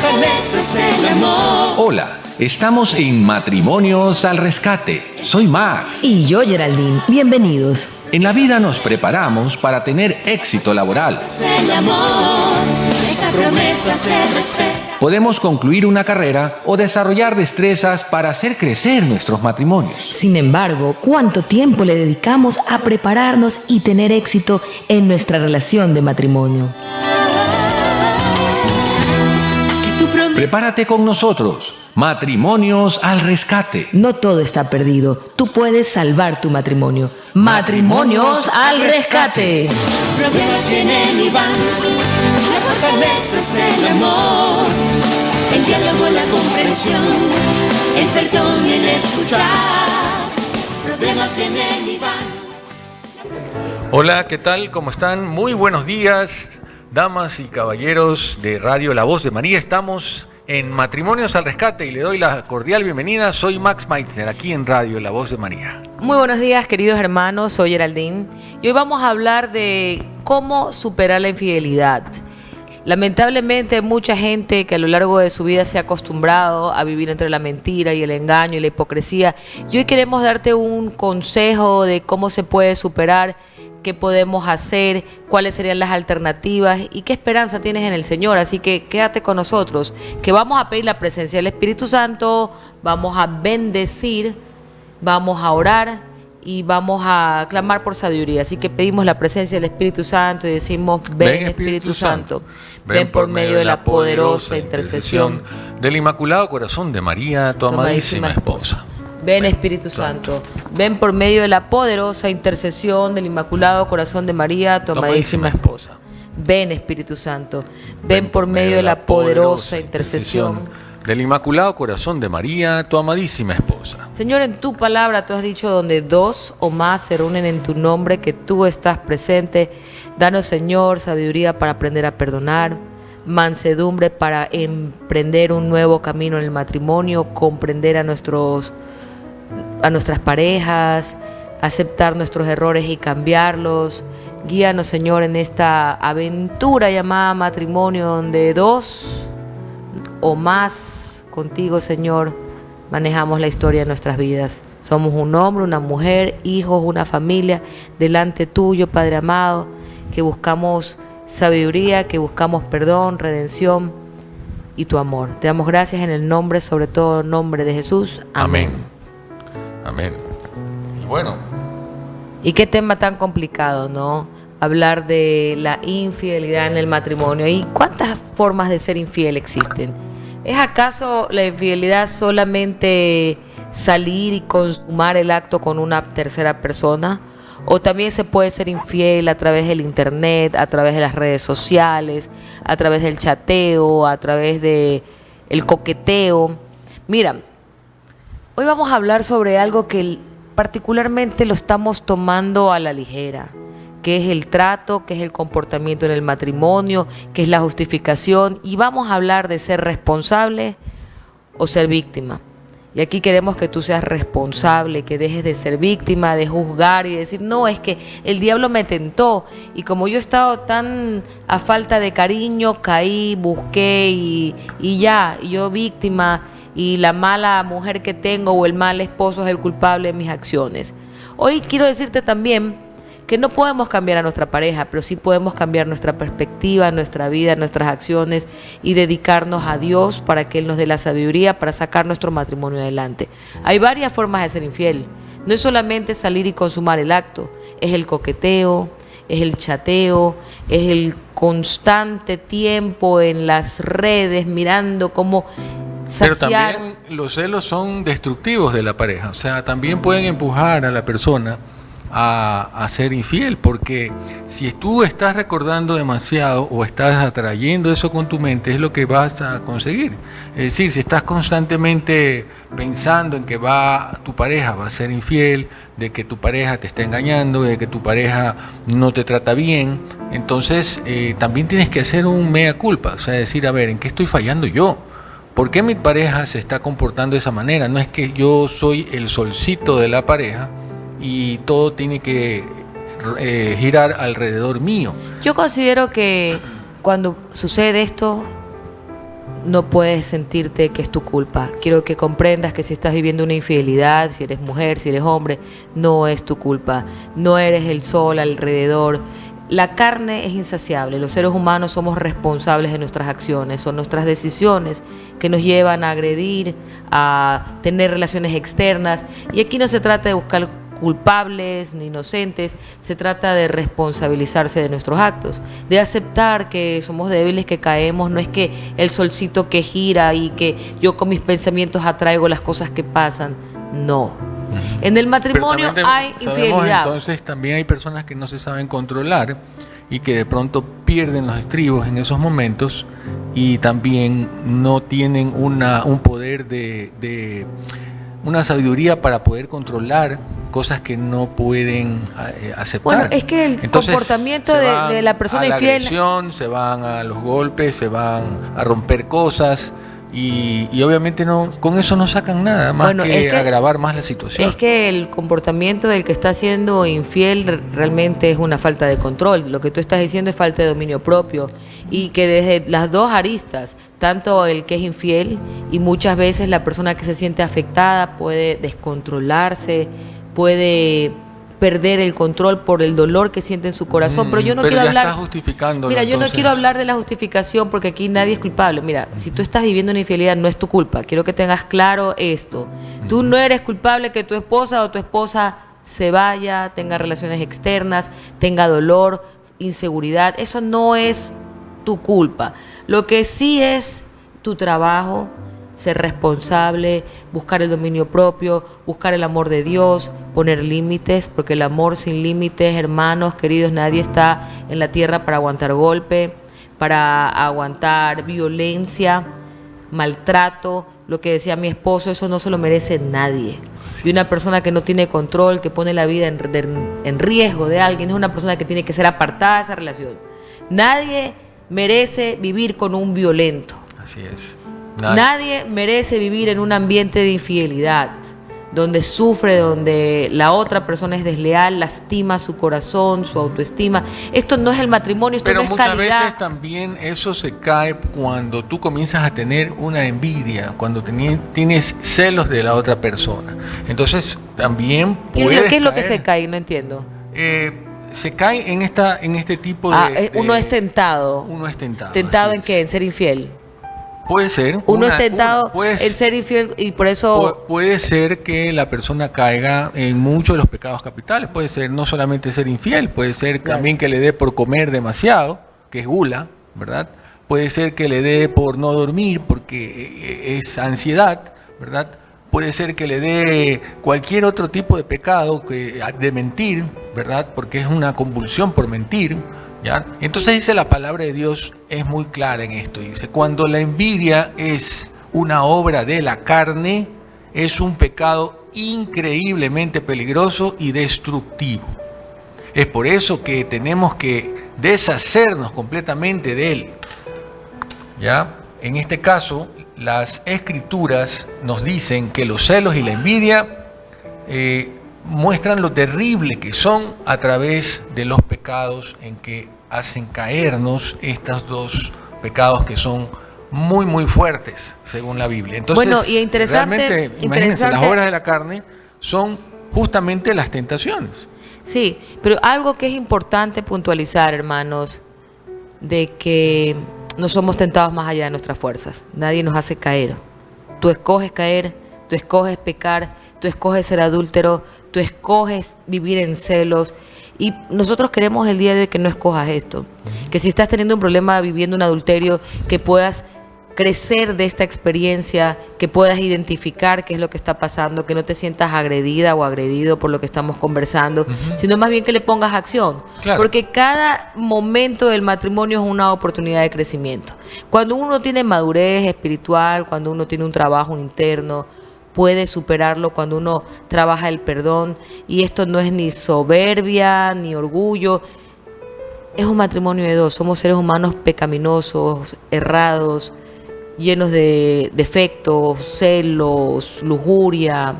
fortaleza es el amor. Hola, estamos en Matrimonios al Rescate. Soy Max. Y yo, Geraldine. Bienvenidos. En la vida nos preparamos para tener éxito laboral. Es el amor. Esta promesa se respeta. Podemos concluir una carrera o desarrollar destrezas para hacer crecer nuestros matrimonios. Sin embargo, ¿cuánto tiempo le dedicamos a prepararnos y tener éxito en nuestra relación de matrimonio? Prepárate con nosotros. Matrimonios al Rescate. No todo está perdido. Tú puedes salvar tu matrimonio. Matrimonios al Rescate. Problemas vienen y van. La fortaleza es el amor. El diálogo, la comprensión. El perdón y el escuchar. Problemas vienen y van. Hola, ¿qué tal? ¿Cómo están? Muy buenos días, damas y caballeros de Radio La Voz de María. Estamos en Matrimonios al Rescate y le doy la cordial bienvenida. Soy Max Meitzner, aquí en Radio La Voz de María. Muy buenos días, queridos hermanos, soy Geraldine y hoy vamos a hablar de cómo superar la infidelidad. Lamentablemente hay mucha gente que a lo largo de su vida se ha acostumbrado a vivir entre la mentira y el engaño y la hipocresía. Y hoy queremos darte un consejo de cómo se puede superar, qué podemos hacer, cuáles serían las alternativas y qué esperanza tienes en el Señor. Así que quédate con nosotros, que vamos a pedir la presencia del Espíritu Santo, vamos a bendecir, vamos a orar y vamos a clamar por sabiduría. Así que pedimos la presencia del Espíritu Santo y decimos: ven Espíritu Santo, ven por medio de la poderosa intercesión del Inmaculado Corazón de María, tu amadísima esposa. Ven Espíritu Santo, ven por medio de la poderosa intercesión del Inmaculado Corazón de María, tu amadísima esposa. Ven Espíritu Santo, ven por medio de la poderosa intercesión del Inmaculado Corazón de María, tu amadísima esposa. Señor, en tu palabra tú has dicho: donde dos o más se reúnen en tu nombre, que tú estás presente. Danos, Señor, sabiduría para aprender a perdonar, mansedumbre para emprender un nuevo camino en el matrimonio, comprender a nuestras parejas, aceptar nuestros errores y cambiarlos. Guíanos, Señor, en esta aventura llamada matrimonio, donde dos o más contigo, Señor, manejamos la historia de nuestras vidas. Somos un hombre, una mujer, hijos, una familia, delante tuyo, Padre amado, que buscamos sabiduría, que buscamos perdón, redención y tu amor. Te damos gracias en el nombre, sobre todo el nombre de Jesús. Amén. Amén. Y bueno. Y qué tema tan complicado, ¿no? Hablar de la infidelidad en el matrimonio. ¿Y cuántas formas de ser infiel existen? ¿Es acaso la infidelidad solamente salir y consumar el acto con una tercera persona? ¿O también se puede ser infiel a través del internet, a través de las redes sociales, a través del chateo, a través del coqueteo? Mira, hoy vamos a hablar sobre algo que particularmente lo estamos tomando a la ligera, que es el trato, que es el comportamiento en el matrimonio, que es la justificación, y vamos a hablar de ser responsable o ser víctima. Y aquí queremos que tú seas responsable, que dejes de ser víctima, de juzgar y decir: no, es que el diablo me tentó y como yo he estado tan a falta de cariño, caí, busqué y yo víctima, y la mala mujer que tengo o el mal esposo es el culpable de mis acciones. Hoy quiero decirte también que no podemos cambiar a nuestra pareja, pero sí podemos cambiar nuestra perspectiva, nuestra vida, nuestras acciones y dedicarnos a Dios para que Él nos dé la sabiduría para sacar nuestro matrimonio adelante. Hay varias formas de ser infiel. No es solamente salir y consumar el acto, es el coqueteo, es el chateo, es el constante tiempo en las redes mirando cómo saciar. Pero también los celos son destructivos de la pareja, o sea, también pueden empujar a la persona a ser infiel, porque si tú estás recordando demasiado o estás atrayendo eso con tu mente, es lo que vas a conseguir. Es decir, si estás constantemente pensando en que tu pareja va a ser infiel, de que tu pareja te está engañando, de que tu pareja no te trata bien, entonces también tienes que hacer un mea culpa, o sea, decir: a ver, ¿en qué estoy fallando yo? ¿Por qué mi pareja se está comportando de esa manera? No es que yo soy el solcito de la pareja y todo tiene que girar alrededor mío. Yo considero que cuando sucede esto, no puedes sentirte que es tu culpa. Quiero que comprendas que si estás viviendo una infidelidad, si eres mujer, si eres hombre, no es tu culpa. No eres el sol alrededor. La carne es insaciable. Los seres humanos somos responsables de nuestras acciones. Son nuestras decisiones que nos llevan a agredir, a tener relaciones externas. Y aquí no se trata de buscar culpables ni inocentes, se trata de responsabilizarse de nuestros actos, de aceptar que somos débiles, que caemos. No es que el solcito que gira y que yo con mis pensamientos atraigo las cosas que pasan, no. En el matrimonio hay infidelidad. Entonces también hay personas que no se saben controlar y que de pronto pierden los estribos en esos momentos y también no tienen un poder de una sabiduría para poder controlar cosas que no pueden aceptar. Bueno, es que el comportamiento de la persona infiel... agresión, se van a los golpes, se van a romper cosas y obviamente no, con eso no sacan nada más que agravar más la situación. Es que el comportamiento del que está siendo infiel realmente es una falta de control. Lo que tú estás diciendo es falta de dominio propio y que desde las dos aristas, tanto el que es infiel y muchas veces la persona que se siente afectada puede descontrolarse, puede perder el control por el dolor que siente en su corazón, pero yo no quiero hablar... Mira, yo no quiero hablar de la justificación porque aquí nadie es culpable. Mira, si tú estás viviendo una infidelidad no es tu culpa. Quiero que tengas claro esto. Tú no eres culpable que tu esposa o tu esposa se vaya, tenga relaciones externas, tenga dolor, inseguridad. Eso no es tu culpa. Lo que sí es tu trabajo, ser responsable, buscar el dominio propio, buscar el amor de Dios, poner límites, porque el amor sin límites, hermanos queridos, nadie está en la tierra para aguantar golpe, para aguantar violencia, maltrato. Lo que decía mi esposo, eso no se lo merece nadie. Y una persona que no tiene control, que pone la vida en riesgo de alguien, es una persona que tiene que ser apartada de esa relación. Nadie merece vivir con un violento. Así es. Nadie merece vivir en un ambiente de infidelidad, donde sufre, donde la otra persona es desleal, lastima su corazón, su autoestima. Esto no es el matrimonio, esto no es calidad. Pero muchas veces también eso se cae cuando tú comienzas a tener una envidia, cuando tienes celos de la otra persona. Entonces también ¿Qué es lo que se cae? No entiendo. Se cae en este tipo de... Uno es tentado. Uno es tentado. ¿Tentado en qué? ¿En ser infiel? Puede ser. Uno es tentado en ser infiel y por eso... Puede ser que la persona caiga en muchos de los pecados capitales. Puede ser no solamente ser infiel, puede ser también que le dé por comer demasiado, que es gula, ¿verdad? Puede ser que le dé por no dormir, porque es ansiedad, ¿verdad? Puede ser que le dé cualquier otro tipo de pecado, de mentir, ¿verdad? Porque es una convulsión por mentir. ¿Ya? Entonces dice la palabra de Dios, es muy clara en esto, dice, cuando la envidia es una obra de la carne, es un pecado increíblemente peligroso y destructivo. Es por eso que tenemos que deshacernos completamente de él. ¿Ya? En este caso, las escrituras nos dicen que los celos y la envidia muestran lo terrible que son a través de los pecados en que hacen caernos estos dos pecados que son muy muy fuertes según la Biblia. Entonces, bueno, y interesante, imagínense, las obras de la carne son justamente las tentaciones. Sí, pero algo que es importante puntualizar, hermanos, de que no somos tentados más allá de nuestras fuerzas. Nadie nos hace caer. Tú escoges caer, tú escoges pecar, tú escoges ser adúltero, tú escoges vivir en celos. Y nosotros queremos el día de hoy que no escojas esto. Que si estás teniendo un problema viviendo un adulterio, que puedas crecer de esta experiencia, que puedas identificar qué es lo que está pasando, que no te sientas agredida o agredido por lo que estamos conversando, sino más bien que le pongas acción. Claro. Porque cada momento del matrimonio es una oportunidad de crecimiento. Cuando uno tiene madurez espiritual, cuando uno tiene un trabajo interno, puede superarlo cuando uno trabaja el perdón. Y esto no es ni soberbia, ni orgullo. Es un matrimonio de dos. Somos seres humanos pecaminosos, errados, llenos de defectos, celos, lujuria,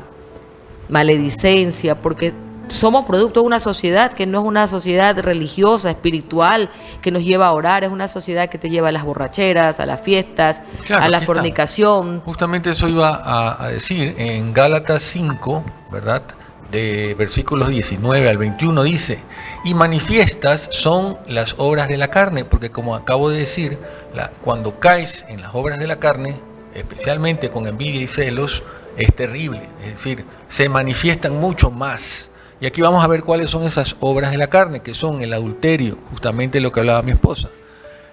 maledicencia, porque somos producto de una sociedad que no es una sociedad religiosa, espiritual, que nos lleva a orar, es una sociedad que te lleva a las borracheras, a las fiestas, Claro, a la aquí está. fornicación. Justamente eso iba a decir. En Gálatas 5, ¿verdad? De versículos 19 al 21 dice: y manifiestas son las obras de la carne, porque como acabo de decir, cuando caes en las obras de la carne, especialmente con envidia y celos, es terrible. Es decir, se manifiestan mucho más. Y aquí vamos a ver cuáles son esas obras de la carne, que son el adulterio, justamente lo que hablaba mi esposa,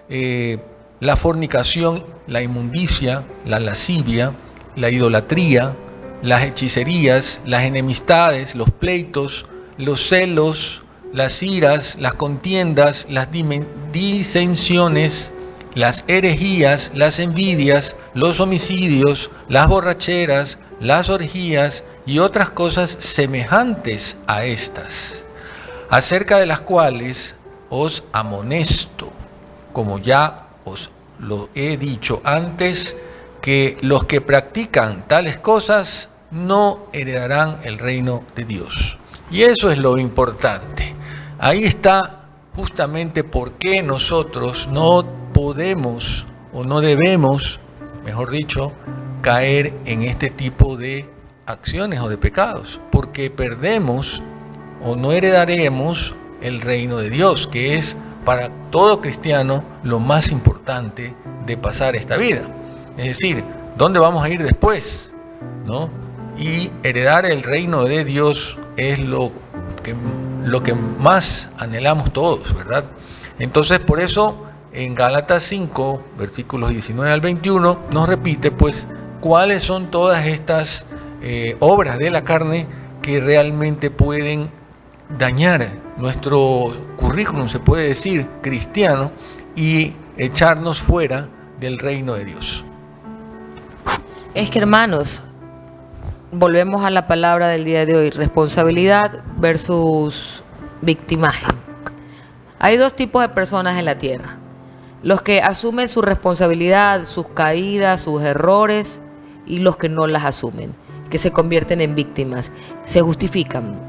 la fornicación, la inmundicia, la lascivia, la idolatría, las hechicerías, las enemistades, los pleitos, los celos, las iras, las contiendas, las disensiones, las herejías, las envidias, los homicidios, las borracheras, las orgías y otras cosas semejantes a estas, acerca de las cuales os amonesto, como ya os lo he dicho antes, que los que practican tales cosas no heredarán el reino de Dios. Y eso es lo importante. Ahí está justamente por qué nosotros no podemos o no debemos, mejor dicho, caer en este tipo de acciones o de pecados, porque perdemos o no heredaremos el reino de Dios, que es para todo cristiano lo más importante de pasar esta vida. Es decir, ¿dónde vamos a ir después? ¿No? Y heredar el reino de Dios es lo que más anhelamos todos, ¿verdad? Entonces, por eso en Gálatas 5, versículos 19 al 21, nos repite pues cuáles son todas estas obras de la carne que realmente pueden dañar nuestro currículum, se puede decir, cristiano, y echarnos fuera del reino de Dios. Es que, hermanos, volvemos a la palabra del día de hoy: responsabilidad versus victimaje. Hay dos tipos de personas en la tierra: los que asumen su responsabilidad, sus caídas, sus errores, y los que no las asumen, que se convierten en víctimas, se justifican.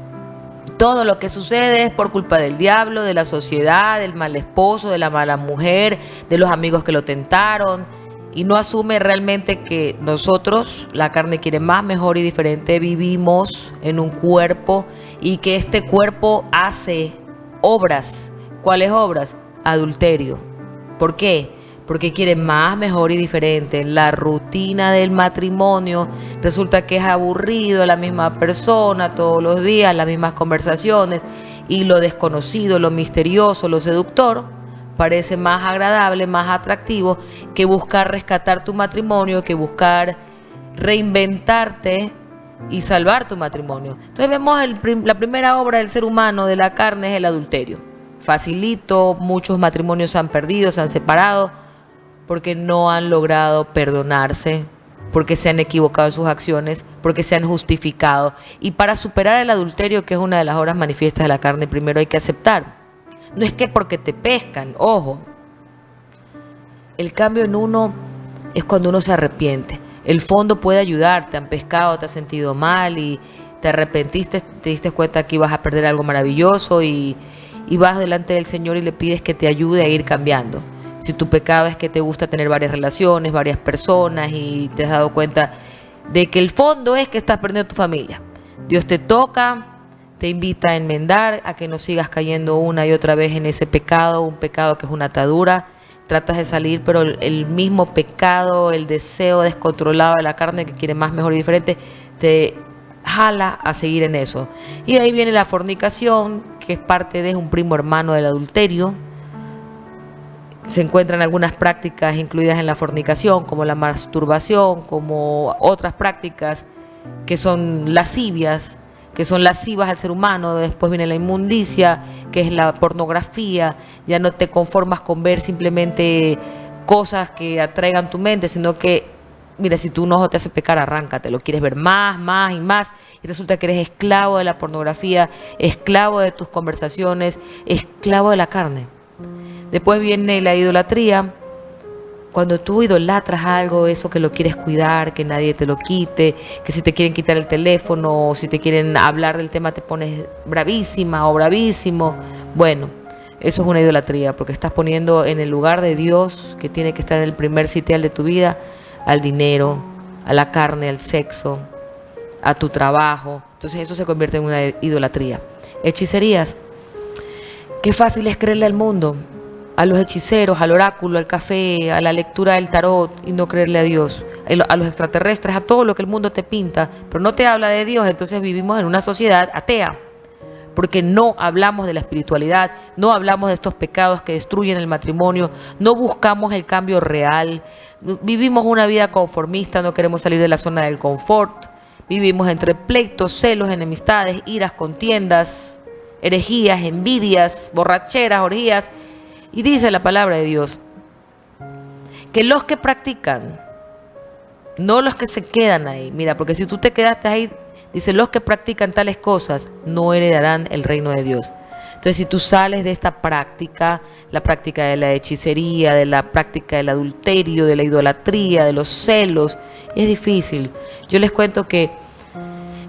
Todo lo que sucede es por culpa del diablo, de la sociedad, del mal esposo, de la mala mujer, de los amigos que lo tentaron, y no asume realmente que nosotros, la carne quiere más, mejor y diferente, vivimos en un cuerpo y que este cuerpo hace obras. ¿Cuáles obras? Adulterio. ¿Por qué? Porque quiere más, mejor y diferente. La rutina del matrimonio resulta que es aburrido, la misma persona todos los días, las mismas conversaciones, y lo desconocido, lo misterioso, lo seductor parece más agradable, más atractivo que buscar rescatar tu matrimonio, que buscar reinventarte y salvar tu matrimonio. Entonces vemos la primera obra del ser humano, de la carne, es el adulterio. Facilito, muchos matrimonios se han perdido, se han separado, porque no han logrado perdonarse, porque se han equivocado en sus acciones, porque se han justificado. Y para superar el adulterio, que es una de las obras manifiestas de la carne, primero hay que aceptar. No es que porque te pescan, ojo. El cambio en uno es cuando uno se arrepiente. El fondo puede ayudar, te han pescado, te has sentido mal y te arrepentiste, te diste cuenta que ibas a perder algo maravilloso y vas delante del Señor y le pides que te ayude a ir cambiando. Si tu pecado es que te gusta tener varias relaciones, varias personas, y te has dado cuenta de que el fondo es que estás perdiendo tu familia, Dios te toca, te invita a enmendar, a que no sigas cayendo una y otra vez en ese pecado, un pecado que es una atadura. Tratas de salir, pero el mismo pecado, el deseo descontrolado de la carne que quiere más, mejor y diferente, te jala a seguir en eso. Y de ahí viene la fornicación, que es parte de un primo hermano del adulterio. Se encuentran algunas prácticas incluidas en la fornicación, como la masturbación, como otras prácticas que son lascivias, que son lascivas al ser humano. Después viene la inmundicia, que es la pornografía. Ya no te conformas con ver simplemente cosas que atraigan tu mente, sino que, mira, si tu ojo te hace pecar, arráncate, lo quieres ver más, más y más, y resulta que eres esclavo de la pornografía, esclavo de tus conversaciones, esclavo de la carne. Después viene la idolatría, Cuando tú idolatras algo, eso que lo quieres cuidar, que nadie te lo quite, que si te quieren quitar el teléfono o si te quieren hablar del tema te pones bravísima o bravísimo. Bueno, eso es una idolatría porque estás poniendo en el lugar de Dios, que tiene que estar en el primer sitial de tu vida, al dinero, a la carne, al sexo, a tu trabajo. Entonces eso se convierte en una idolatría. Hechicerías. Qué fácil es creerle al mundo, a los hechiceros, al oráculo, al café, a la lectura del tarot y no creerle a Dios, a los extraterrestres, a todo lo que el mundo te pinta, pero no te habla de Dios. Entonces vivimos en una sociedad atea, porque no hablamos de la espiritualidad, no hablamos de estos pecados que destruyen el matrimonio, no buscamos el cambio real, vivimos una vida conformista, no queremos salir de la zona del confort, vivimos entre pleitos, celos, enemistades, iras, contiendas, herejías, envidias, borracheras, orgías. Y dice la palabra de Dios que los que practican, no los que se quedan ahí, mira, porque si tú te quedaste ahí, dice, los que practican tales cosas no heredarán el reino de Dios. Entonces, si tú sales de esta práctica, la práctica de la hechicería, de la práctica del adulterio, de la idolatría, de los celos, es difícil. Yo les cuento que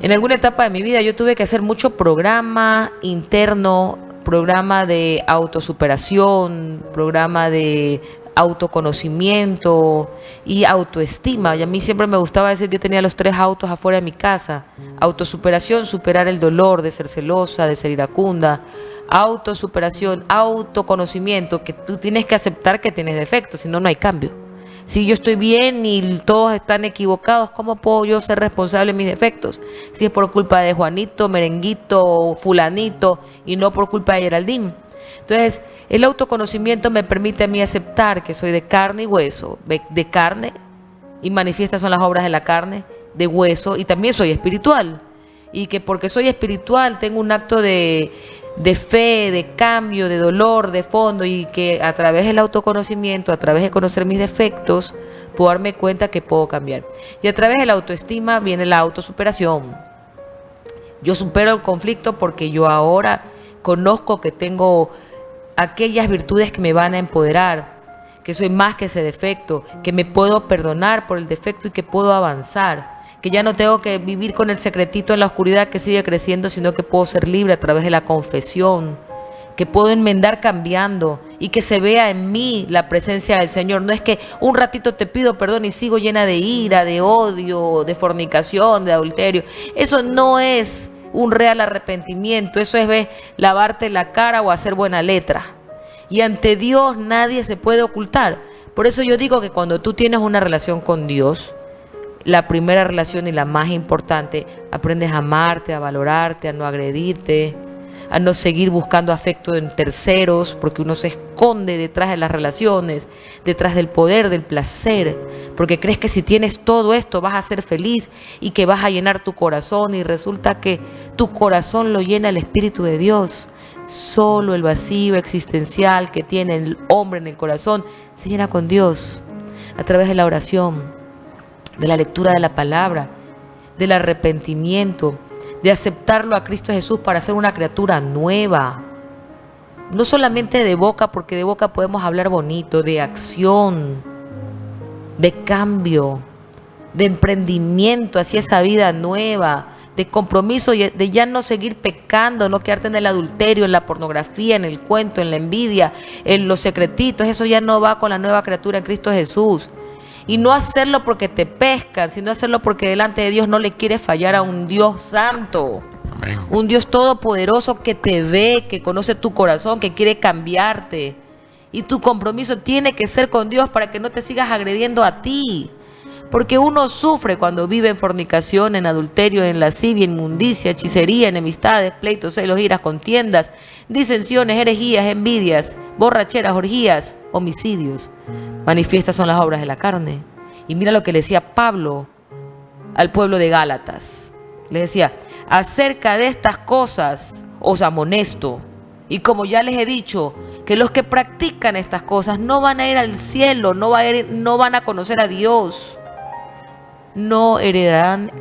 en alguna etapa de mi vida yo tuve que hacer mucho programa interno, programa de autosuperación, programa de autoconocimiento y autoestima. Y a mí siempre me gustaba decir, yo tenía los 3 autos afuera de mi casa. Autosuperación, superar el dolor de ser celosa, de ser iracunda. Autosuperación, autoconocimiento, que tú tienes que aceptar que tienes defectos, si no, no hay cambio. Si yo estoy bien y todos están equivocados, ¿cómo puedo yo ser responsable de mis defectos? Si es por culpa de Juanito, Merenguito, Fulanito y no por culpa de Geraldine. Entonces, el autoconocimiento me permite a mí aceptar que soy de carne y hueso, de carne, y manifiestas son las obras de la carne, de hueso, y también soy espiritual. Y que porque soy espiritual tengo un acto de fe, de cambio, de dolor, de fondo, y que a través del autoconocimiento, a través de conocer mis defectos, puedo darme cuenta que puedo cambiar. Y a través de la autoestima viene la autosuperación. Yo supero el conflicto porque yo ahora conozco que tengo aquellas virtudes que me van a empoderar, que soy más que ese defecto, que me puedo perdonar por el defecto y que puedo avanzar, que ya no tengo que vivir con el secretito en la oscuridad que sigue creciendo, sino que puedo ser libre a través de la confesión, que puedo enmendar cambiando y que se vea en mí la presencia del Señor. No es que un ratito te pido perdón y sigo llena de ira, de odio, de fornicación, de adulterio. Eso no es un real arrepentimiento, eso es lavarte la cara o hacer buena letra. Y ante Dios nadie se puede ocultar. Por eso yo digo que cuando tú tienes una relación con Dios, la primera relación y la más importante, aprendes a amarte, a valorarte, a no agredirte, a no seguir buscando afecto en terceros, porque uno se esconde detrás de las relaciones, detrás del poder, del placer, porque crees que si tienes todo esto vas a ser feliz y que vas a llenar tu corazón, y resulta que tu corazón lo llena el Espíritu de Dios. Solo el vacío existencial que tiene el hombre en el corazón se llena con Dios a través de la oración, de la lectura de la palabra, del arrepentimiento, de aceptarlo a Cristo Jesús para ser una criatura nueva. No solamente de boca, porque de boca podemos hablar bonito, de acción, de cambio, de emprendimiento hacia esa vida nueva, de compromiso, de ya no seguir pecando, no quedarte en el adulterio, en la pornografía, en el cuento, en la envidia, en los secretitos. Eso ya no va con la nueva criatura en Cristo Jesús. Y no hacerlo porque te pescan, sino hacerlo porque delante de Dios no le quieres fallar a un Dios santo. Amén. Un Dios todopoderoso que te ve, que conoce tu corazón, que quiere cambiarte. Y tu compromiso tiene que ser con Dios para que no te sigas agrediendo a ti. Porque uno sufre cuando vive en fornicación, en adulterio, en lascivia, inmundicia, hechicería, enemistades, pleitos, celos, iras, contiendas, disensiones, herejías, envidias, borracheras, orgías, homicidios. Manifiestas son las obras de la carne. Y mira lo que le decía Pablo al pueblo de Gálatas. Le decía, acerca de estas cosas os amonesto. Y como ya les he dicho, que los que practican estas cosas no van a ir al cielo, no van a conocer a Dios. No heredarán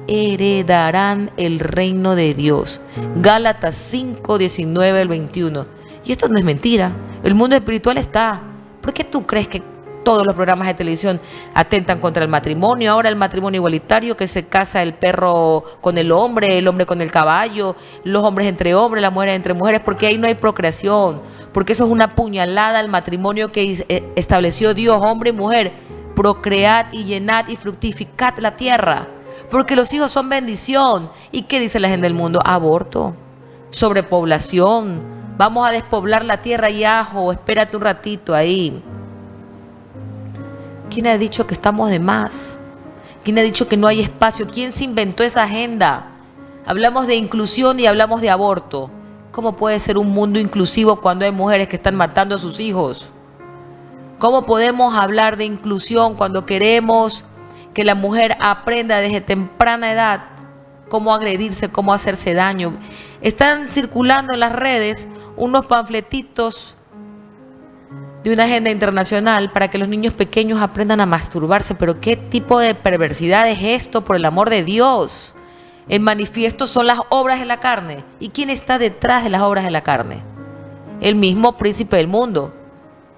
el reino de Dios. Gálatas 5, 19 al 21. Y esto no es mentira. El mundo espiritual está. ¿Por qué tú crees que Todos los programas de televisión atentan contra el matrimonio. Ahora el matrimonio igualitario, que se casa el perro con el hombre con el caballo, los hombres entre hombres, las mujeres entre mujeres, porque ahí no hay procreación, porque eso es una puñalada al matrimonio que estableció Dios, hombre y mujer. Procread y llenad y fructificad la tierra, porque los hijos son bendición. ¿Y qué dice la gente del mundo? Aborto, sobrepoblación, vamos a despoblar la tierra y ajo, espérate un ratito ahí. ¿Quién ha dicho que estamos de más? ¿Quién ha dicho que no hay espacio? ¿Quién se inventó esa agenda? Hablamos de inclusión y hablamos de aborto. ¿Cómo puede ser un mundo inclusivo cuando hay mujeres que están matando a sus hijos? ¿Cómo podemos hablar de inclusión cuando queremos que la mujer aprenda desde temprana edad cómo agredirse, cómo hacerse daño? Están circulando en las redes unos panfletitos de una agenda internacional para que los niños pequeños aprendan a masturbarse. Pero ¿qué tipo de perversidad es esto, por el amor de Dios? El manifiesto son las obras de la carne. ¿Y quién está detrás de las obras de la carne? El mismo príncipe del mundo,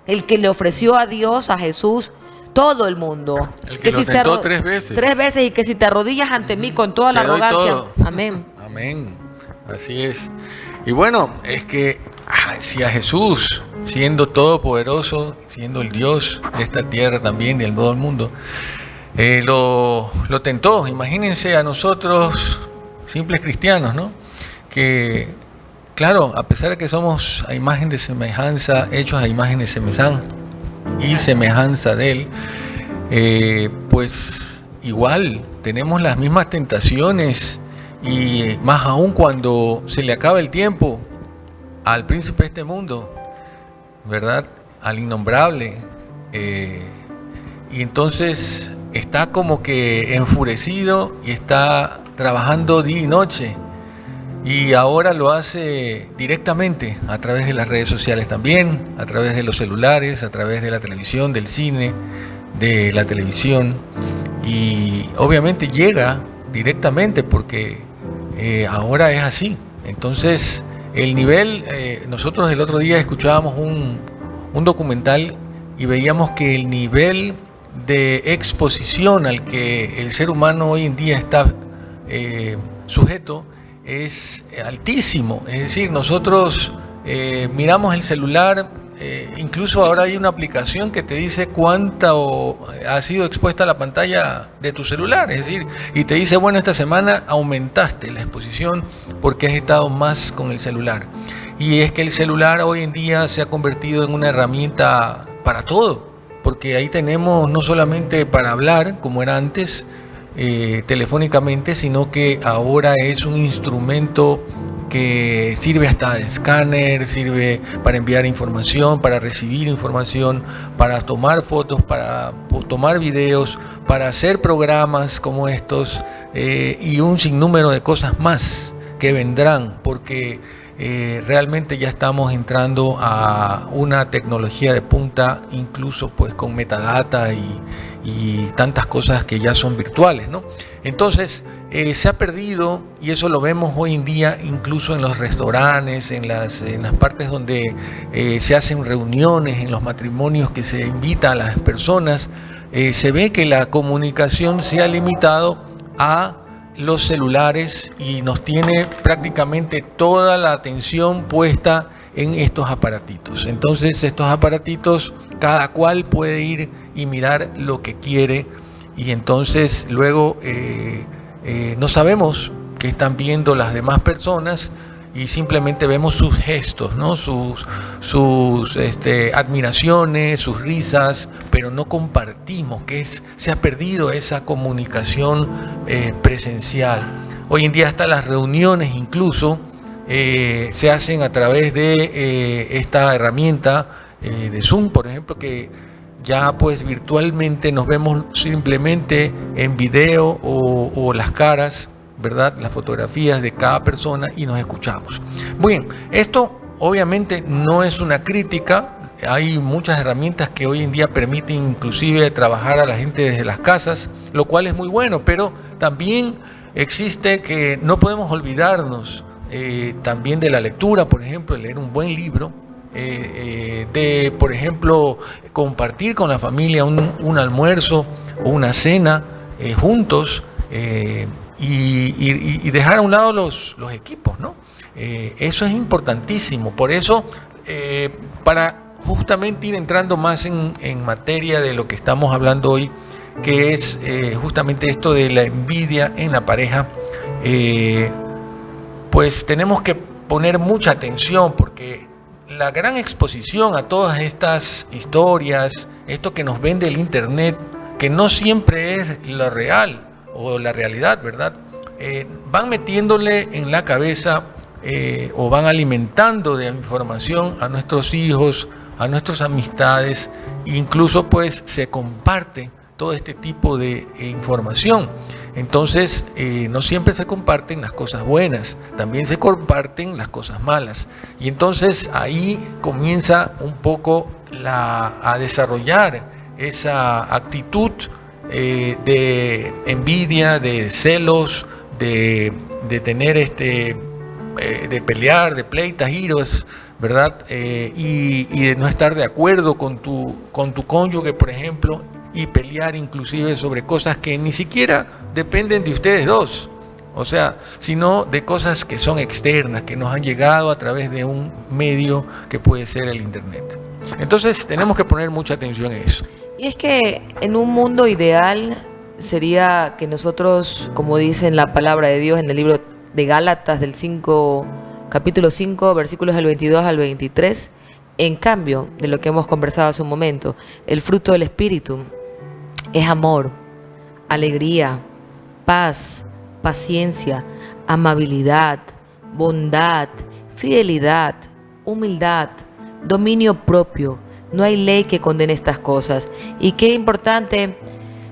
el que le ofreció a Dios, a Jesús, todo el mundo. El que lo tentó 3 veces. 3 veces, y que si te arrodillas ante mí con toda la arrogancia. Amén. Amén. Así es. Y bueno, es que si a Jesús, siendo todopoderoso, siendo el Dios de esta tierra también, del todo el mundo, lo tentó. Imagínense a nosotros, simples cristianos, ¿no? Que, claro, a pesar de que somos a imagen de semejanza, hechos a imagen de semejanza de Él, pues igual tenemos las mismas tentaciones, y más aún cuando se le acaba el tiempo al príncipe de este mundo, ¿verdad? Al innombrable. Y entonces está como que enfurecido y está trabajando día y noche. Y ahora lo hace directamente a través de las redes sociales también, a través de los celulares, a través de la televisión, del cine, de la televisión. Y obviamente llega directamente porque ahora es así. Entonces el nivel, nosotros el otro día escuchábamos un documental y veíamos que el nivel de exposición al que el ser humano hoy en día está sujeto es altísimo. Es decir, nosotros miramos el celular, incluso ahora hay una aplicación que te dice cuánto ha sido expuesta la pantalla de tu celular, es decir, y te dice, bueno, esta semana aumentaste la exposición porque has estado más con el celular. Y es que el celular hoy en día se ha convertido en una herramienta para todo, porque ahí tenemos no solamente para hablar, como era antes, telefónicamente, sino que ahora es un instrumento que sirve hasta de escáner, sirve para enviar información, para recibir información, para tomar fotos, para tomar videos, para hacer programas como estos, y un sinnúmero de cosas más que vendrán, porque realmente ya estamos entrando a una tecnología de punta, incluso pues con metadata y tantas cosas que ya son virtuales, ¿no? Entonces se ha perdido, y eso lo vemos hoy en día incluso en los restaurantes, en las partes donde se hacen reuniones, en los matrimonios que se invita a las personas. Se ve que la comunicación se ha limitado a los celulares y nos tiene prácticamente toda la atención puesta en estos aparatitos. Entonces estos aparatitos, cada cual puede ir y mirar lo que quiere, y entonces luego no sabemos qué están viendo las demás personas, y simplemente vemos sus gestos, ¿no? sus admiraciones, sus risas, pero no compartimos, se ha perdido esa comunicación presencial. Hoy en día hasta las reuniones incluso se hacen a través de esta herramienta de Zoom, por ejemplo, que ya pues virtualmente nos vemos simplemente en video o las caras, ¿verdad? Las fotografías de cada persona, y nos escuchamos. Muy bien, esto obviamente no es una crítica. Hay muchas herramientas que hoy en día permiten inclusive trabajar a la gente desde las casas, lo cual es muy bueno, pero también existe que no podemos olvidarnos también de la lectura, por ejemplo, de leer un buen libro, de, por ejemplo, compartir con la familia un almuerzo o una cena juntos, y dejar a un lado los equipos, ¿no? Eso es importantísimo. Por eso, para justamente ir entrando más en materia de lo que estamos hablando hoy, que es justamente esto de la envidia en la pareja, pues tenemos que poner mucha atención, porque la gran exposición a todas estas historias, esto que nos vende el internet, que no siempre es lo real o la realidad, ¿verdad? Van metiéndole en la cabeza o van alimentando de información a nuestros hijos, a nuestras amistades, incluso pues se comparte todo este tipo de información. Entonces, no siempre se comparten las cosas buenas, también se comparten las cosas malas. Y entonces ahí comienza un poco a desarrollar esa actitud de envidia, de celos, de tener de pelear, de pleitas, iros, ¿verdad? Y de no estar de acuerdo con tu cónyuge, por ejemplo, y pelear inclusive sobre cosas que ni siquiera dependen de ustedes dos, o sea, sino de cosas que son externas, que nos han llegado a través de un medio que puede ser el internet. Entonces tenemos que poner mucha atención en eso. Y es que en un mundo ideal sería que nosotros, como dice en la palabra de Dios en el libro de Gálatas capítulo 5, versículos del 22 al 23, en cambio de lo que hemos conversado hace un momento, el fruto del Espíritu es amor, alegría, paz, paciencia, amabilidad, bondad, fidelidad, humildad, dominio propio. No hay ley que condene estas cosas. Y qué importante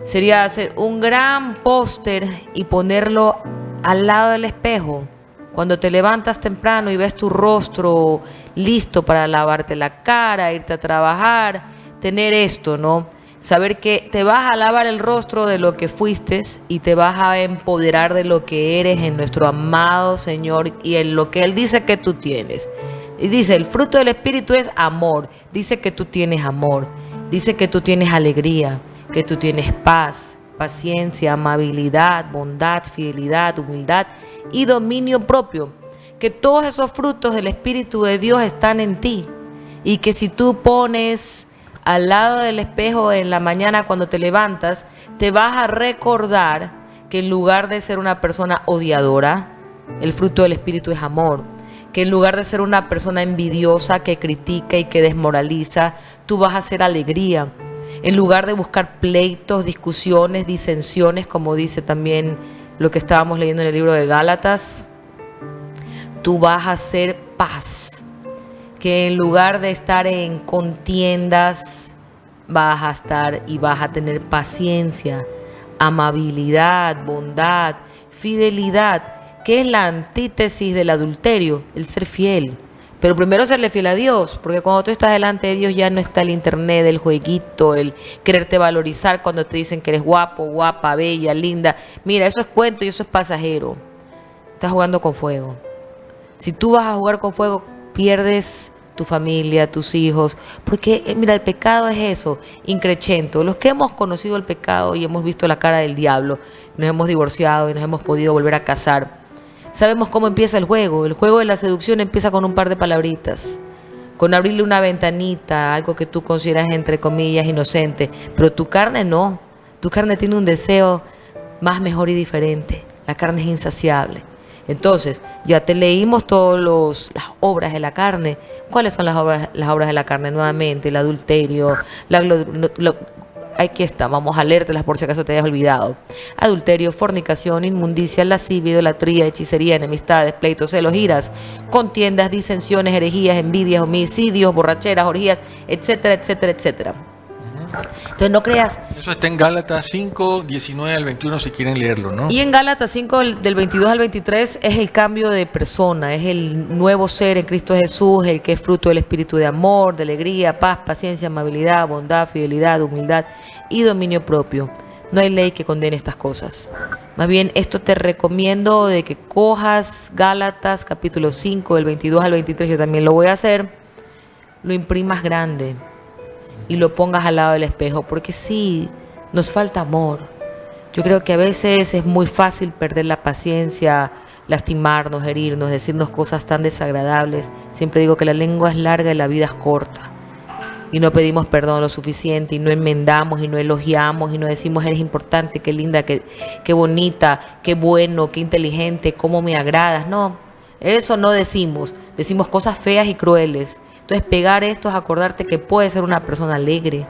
sería hacer un gran póster y ponerlo al lado del espejo. Cuando te levantas temprano y ves tu rostro listo para lavarte la cara, irte a trabajar, tener esto, ¿no? Saber que te vas a lavar el rostro de lo que fuiste y te vas a empoderar de lo que eres en nuestro amado Señor y en lo que Él dice que tú tienes. Y dice, el fruto del Espíritu es amor. Dice que tú tienes amor. Dice que tú tienes alegría, que tú tienes paz, paciencia, amabilidad, bondad, fidelidad, humildad y dominio propio. Que todos esos frutos del Espíritu de Dios están en ti. Y que si tú pones al lado del espejo en la mañana cuando te levantas, te vas a recordar que en lugar de ser una persona odiadora, el fruto del Espíritu es amor. Que en lugar de ser una persona envidiosa que critica y que desmoraliza, tú vas a ser alegría. En lugar de buscar pleitos, discusiones, disensiones, como dice también lo que estábamos leyendo en el libro de Gálatas, tú vas a hacer paz. Que en lugar de estar en contiendas, vas a estar y vas a tener paciencia, amabilidad, bondad, fidelidad, que es la antítesis del adulterio, el ser fiel. Pero primero serle fiel a Dios, porque cuando tú estás delante de Dios ya no está el internet, el jueguito, el quererte valorizar cuando te dicen que eres guapo, guapa, bella, linda. Mira, eso es cuento y eso es pasajero. Estás jugando con fuego. Si tú vas a jugar con fuego, pierdes tu familia, tus hijos, porque mira, el pecado es eso, increchento. Los que hemos conocido el pecado y hemos visto la cara del diablo, nos hemos divorciado y nos hemos podido volver a casar, sabemos cómo empieza el juego. El juego de la seducción empieza con un par de palabritas, con abrirle una ventanita, algo que tú consideras entre comillas inocente, pero tu carne no. Tu carne tiene un deseo más, mejor y diferente. La carne es insaciable. Entonces, ya te leímos todas las obras de la carne. ¿Cuáles son las obras de la carne? Nuevamente, el adulterio, aquí está, vamos a leértelas por si acaso te hayas olvidado. Adulterio, fornicación, inmundicia, lascivia, idolatría, hechicería, enemistades, pleitos, celos, iras, contiendas, disensiones, herejías, envidias, homicidios, borracheras, orgías, etcétera, etcétera, etcétera. Entonces no creas. Eso está en Gálatas 5, 19 al 21 si quieren leerlo, ¿no? Y en Gálatas 5 del 22 al 23 es el cambio de persona, es el nuevo ser en Cristo Jesús, el que es fruto del espíritu de amor, de alegría, paz, paciencia, amabilidad, bondad, fidelidad, humildad y dominio propio. No hay ley que condene estas cosas. Más bien, esto te recomiendo de que cojas Gálatas capítulo 5 del 22 al 23, yo también lo voy a hacer, lo imprimas grande y lo pongas al lado del espejo, porque sí, nos falta amor. Yo creo que a veces es muy fácil perder la paciencia, lastimarnos, herirnos, decirnos cosas tan desagradables. Siempre digo que la lengua es larga y la vida es corta. Y no pedimos perdón lo suficiente, y no enmendamos, y no elogiamos, y no decimos eres importante, qué linda, qué bonita, qué bueno, qué inteligente, cómo me agradas. No, eso no decimos. Decimos cosas feas y crueles. Entonces pegar esto es acordarte que puedes ser una persona alegre,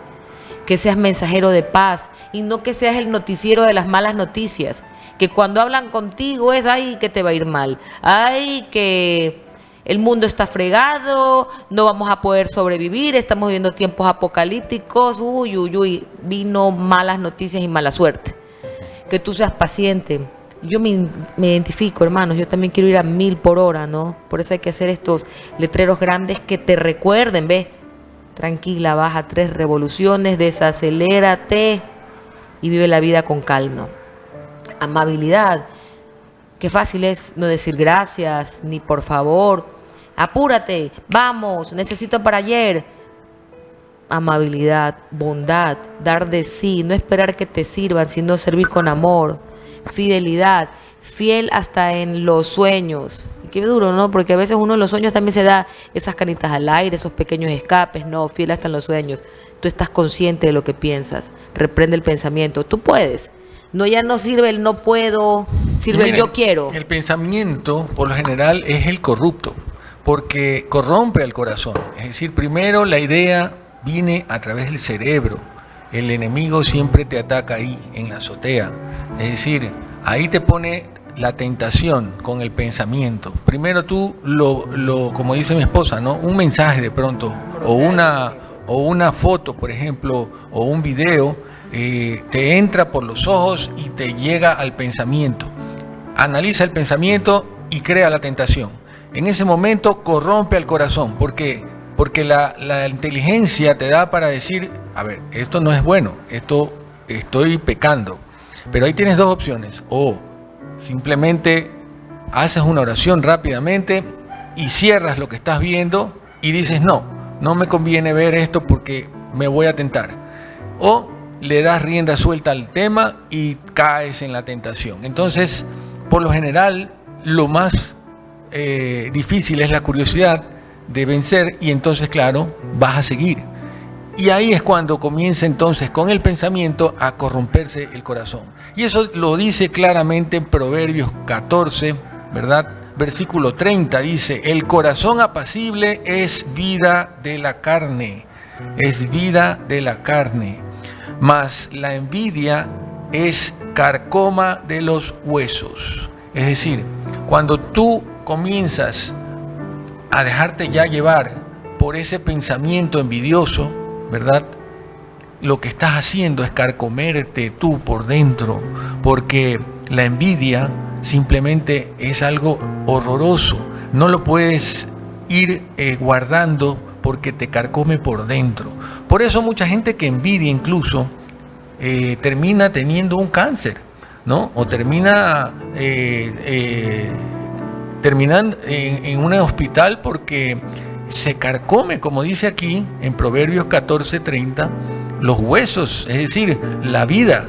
que seas mensajero de paz, y no que seas el noticiero de las malas noticias, que cuando hablan contigo es ay que te va a ir mal, ay que el mundo está fregado, no vamos a poder sobrevivir, estamos viviendo tiempos apocalípticos, uy, vino malas noticias y mala suerte. Que tú seas paciente. Yo me identifico, hermanos, yo también quiero ir a 1000 por hora, ¿no? Por eso hay que hacer estos letreros grandes que te recuerden, ¿ves? Tranquila, baja 3 revoluciones, desacelérate y vive la vida con calma. Amabilidad. Qué fácil es no decir gracias, ni por favor. Apúrate, vamos, necesito para ayer. Amabilidad, bondad, dar de sí, no esperar que te sirvan, sino servir con amor. Fidelidad, fiel hasta en los sueños. Y qué duro, ¿no? Porque a veces uno en los sueños también se da esas canitas al aire, esos pequeños escapes. No, fiel hasta en los sueños. Tú estás consciente de lo que piensas. Reprende el pensamiento. Tú puedes. No, ya no sirve el no puedo, sirve el yo quiero. El pensamiento, por lo general, es el corrupto, porque corrompe al corazón. Es decir, primero la idea viene a través del cerebro. El enemigo siempre te ataca ahí, en la azotea. Es decir, ahí te pone la tentación con el pensamiento. Primero tú, como dice mi esposa, ¿no? Un mensaje de pronto, o una foto, por ejemplo, o un video, te entra por los ojos y te llega al pensamiento. Analiza el pensamiento y crea la tentación. En ese momento corrompe al corazón. ¿Por qué? Porque la inteligencia te da para decir, a ver, esto no es bueno, esto estoy pecando. Pero ahí tienes 2 opciones. O simplemente haces una oración rápidamente y cierras lo que estás viendo y dices, no me conviene ver esto porque me voy a tentar. O le das rienda suelta al tema y caes en la tentación. Entonces, por lo general, lo más difícil es la curiosidad de vencer, y entonces, claro, vas a seguir. Y ahí es cuando comienza entonces con el pensamiento a corromperse el corazón. Y eso lo dice claramente en Proverbios 14, ¿verdad? Versículo 30 dice, el corazón apacible es vida de la carne, es vida de la carne, mas la envidia es carcoma de los huesos. Es decir, cuando tú comienzas a dejarte ya llevar por ese pensamiento envidioso, ¿verdad? Lo que estás haciendo es carcomerte tú por dentro, porque la envidia simplemente es algo horroroso. No lo puedes ir guardando porque te carcome por dentro. Por eso mucha gente que envidia incluso termina teniendo un cáncer, ¿no? O terminando en un hospital porque se carcome, como dice aquí en Proverbios 14:30, los huesos, es decir, la vida.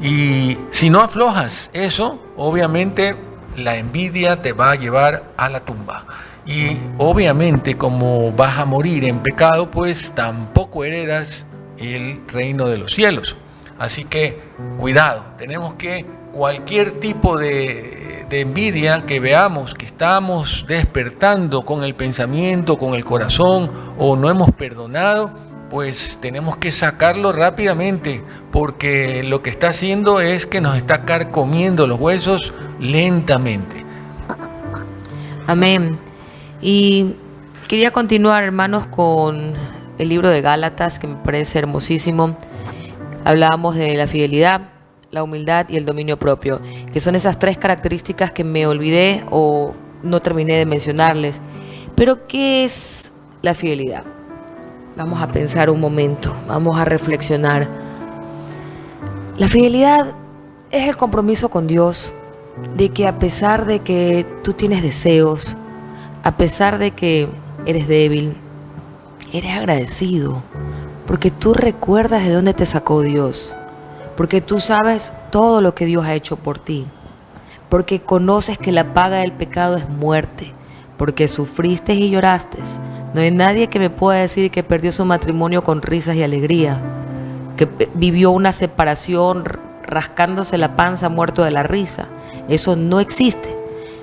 Y si no aflojas eso, obviamente la envidia te va a llevar a la tumba. Y obviamente, como vas a morir en pecado, pues tampoco heredas el reino de los cielos. Así que cuidado, tenemos que cualquier tipo de envidia que veamos que estamos despertando con el pensamiento, con el corazón, o no hemos perdonado, pues tenemos que sacarlo rápidamente, porque lo que está haciendo es que nos está carcomiendo los huesos lentamente. Amén. Y quería continuar, hermanos, con el libro de Gálatas, que me parece hermosísimo. Hablábamos de la fidelidad, la humildad y el dominio propio, que son esas 3 características que me olvidé o no terminé de mencionarles. Pero, ¿qué es la fidelidad? Vamos a pensar un momento, vamos a reflexionar. La fidelidad es el compromiso con Dios de que a pesar de que tú tienes deseos, a pesar de que eres débil, eres agradecido, porque tú recuerdas de dónde te sacó Dios, porque tú sabes todo lo que Dios ha hecho por ti, porque conoces que la paga del pecado es muerte, porque sufriste y lloraste. No hay nadie que me pueda decir que perdió su matrimonio con risas y alegría, que vivió una separación rascándose la panza muerto de la risa. Eso no existe.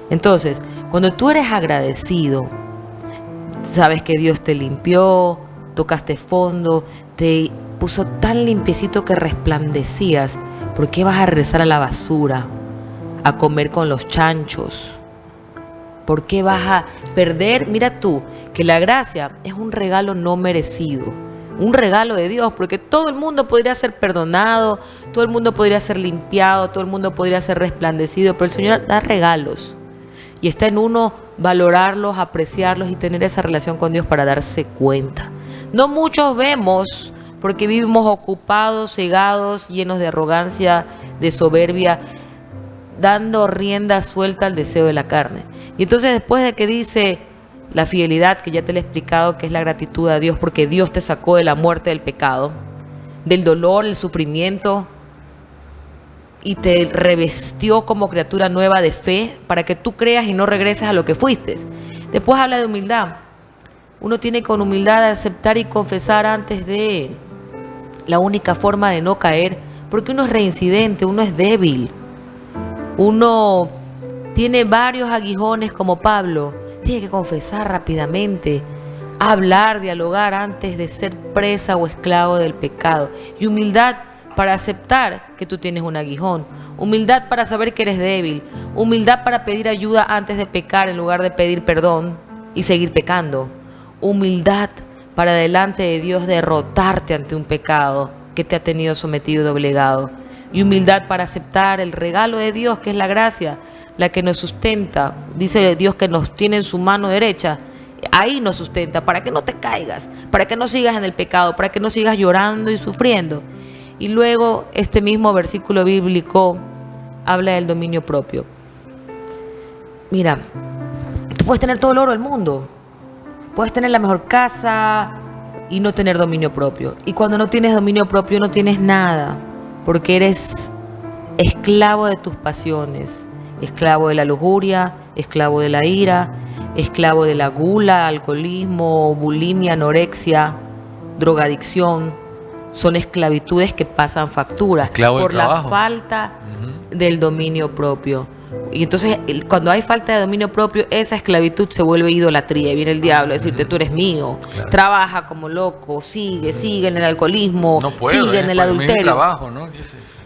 Entonces, cuando tú eres agradecido, sabes que Dios te limpió, tocaste fondo, te puso tan limpiecito que resplandecías. ¿Por qué vas a regresar a la basura, a comer con los chanchos? ¿Por qué vas a perder? Mira tú, que la gracia es un regalo no merecido, un regalo de Dios, porque todo el mundo podría ser perdonado, todo el mundo podría ser limpiado, todo el mundo podría ser resplandecido, pero el Señor da regalos. Y está en uno valorarlos, apreciarlos y tener esa relación con Dios para darse cuenta. No muchos vemos porque vivimos ocupados, cegados, llenos de arrogancia, de soberbia, dando rienda suelta al deseo de la carne. Y entonces después de que dice la fidelidad, que ya te lo he explicado, que es la gratitud a Dios porque Dios te sacó de la muerte del pecado, del dolor, el sufrimiento, y te revestió como criatura nueva de fe para que tú creas y no regreses a lo que fuiste. Después habla de humildad. Uno tiene con humildad aceptar y confesar antes de la única forma de no caer, porque uno es reincidente, uno es débil, uno tiene varios aguijones como Pablo. Tiene que confesar rápidamente, hablar, dialogar antes de ser presa o esclavo del pecado. Y humildad para aceptar que tú tienes un aguijón. Humildad para saber que eres débil. Humildad para pedir ayuda antes de pecar en lugar de pedir perdón y seguir pecando. Humildad para delante de Dios derrotarte ante un pecado que te ha tenido sometido y doblegado. Y humildad para aceptar el regalo de Dios, que es la gracia, la que nos sustenta. Dice Dios que nos tiene en su mano derecha. Ahí nos sustenta, para que no te caigas, para que no sigas en el pecado, para que no sigas llorando y sufriendo. Y luego este mismo versículo bíblico habla del dominio propio. Mira, tú puedes tener todo el oro del mundo, puedes tener la mejor casa y no tener dominio propio. Y cuando no tienes dominio propio no tienes nada, porque eres esclavo de tus pasiones, esclavo de la lujuria, esclavo de la ira, esclavo de la gula, alcoholismo, bulimia, anorexia, drogadicción. Son esclavitudes que pasan factura por la falta del dominio propio. Y entonces cuando hay falta de dominio propio, esa esclavitud se vuelve idolatría. Y viene el diablo a decirte, tú eres mío. Claro. Trabaja como loco, sigue en el alcoholismo, no puedo, sigue en el adulterio. Trabajo, ¿no?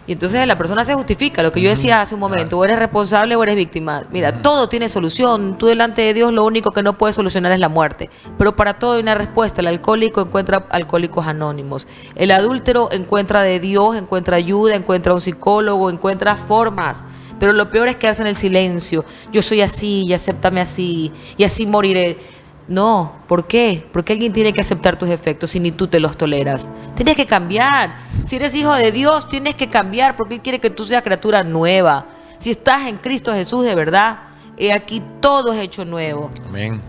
Y entonces la persona se justifica, lo que yo decía hace un momento, o eres responsable o eres víctima. Mira, todo tiene solución. Tú delante de Dios lo único que no puedes solucionar es la muerte. Pero para todo hay una respuesta. El alcohólico encuentra alcohólicos anónimos. El adúltero encuentra de Dios, encuentra ayuda, encuentra un psicólogo, encuentra formas. Pero lo peor es quedarse en el silencio. Yo soy así y acéptame así y así moriré. No, ¿por qué? Porque alguien tiene que aceptar tus efectos si ni tú te los toleras. Tienes que cambiar. Si eres hijo de Dios, tienes que cambiar porque Él quiere que tú seas criatura nueva. Si estás en Cristo Jesús de verdad, he aquí todo es hecho nuevo. Amén.